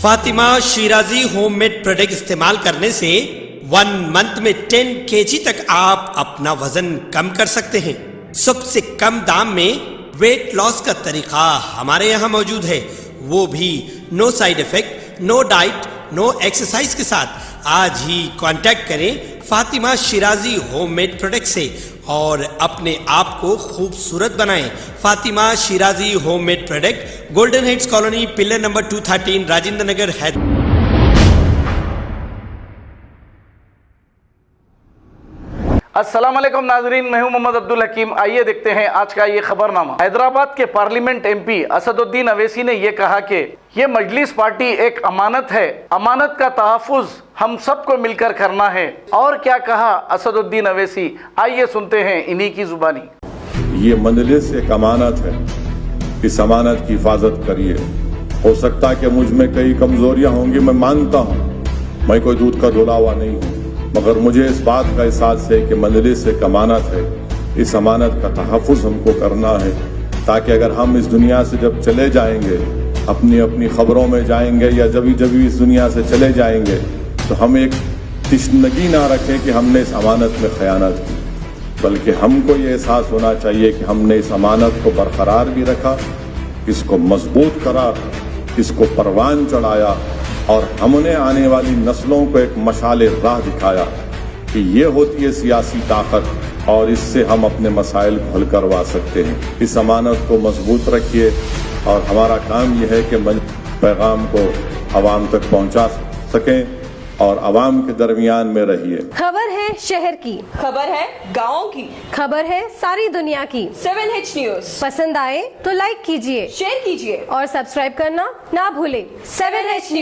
Fatima Shirazi home made product استعمال کرنے سے 1 منتھ میں 10 kg تک آپ اپنا وزن کم کر سکتے ہیں۔ سب سے کم دام میں ویٹ لاس کا طریقہ ہمارے یہاں موجود ہے، وہ بھی no side effect, no diet, no exercise کے ساتھ۔ آج ہی کانٹیکٹ کریں Fatima Shirazi home made product سے اور اپنے آپ کو خوبصورت بنائیں۔ Fatima Shirazi home made product, golden heights colony, pillar number 213، Rajendra Nagar, Hyderabad. السلام علیکم ناظرین، میں ہوں محمد عبدالحکیم۔ آئیے دیکھتے ہیں آج کا یہ خبر نامہ۔ حیدرآباد کے پارلیمنٹ ایم پی اسد الدین اویسی نے یہ کہا کہ یہ مجلس پارٹی ایک امانت ہے، امانت کا تحفظ ہم سب کو مل کر کرنا ہے۔ اور کیا کہا اسد الدین اویسی، آئیے سنتے ہیں انہی کی زبانی۔ یہ مجلس ایک امانت ہے، اس امانت کی حفاظت کریے۔ ہو سکتا ہے کہ مجھ میں کئی کمزوریاں ہوں گی، میں مانتا ہوں، میں کوئی دودھ کا دھلا ہوا نہیں ہوں، مگر مجھے اس بات کا احساس ہے کہ مجلس ایک امانت ہے، اس امانت کا تحفظ ہم کو کرنا ہے، تاکہ اگر ہم اس دنیا سے جب چلے جائیں گے، اپنی خبروں میں جائیں گے یا جب اس دنیا سے چلے جائیں گے، تو ہم ایک تشنگی نہ رکھیں کہ ہم نے اس امانت میں خیانت کی، بلکہ ہم کو یہ احساس ہونا چاہیے کہ ہم نے اس امانت کو برقرار بھی رکھا، اس کو مضبوط کرا، اس کو پروان چڑھایا، اور ہم نے آنے والی نسلوں کو ایک مشعل راہ دکھایا کہ یہ ہوتی ہے سیاسی طاقت، اور اس سے ہم اپنے مسائل کو حل کروا سکتے ہیں۔ اس امانت کو مضبوط رکھیے، اور ہمارا کام یہ ہے کہ پیغام کو عوام تک پہنچا سکیں اور عوام کے درمیان میں رہیے۔ خبر ہے شہر کی، خبر ہے گاؤں کی، خبر ہے ساری دنیا کی۔ 7H نیوز پسند آئے تو لائک کیجئے، شیئر کیجئے اور سبسکرائب کرنا نہ بھولیں۔ 7H news.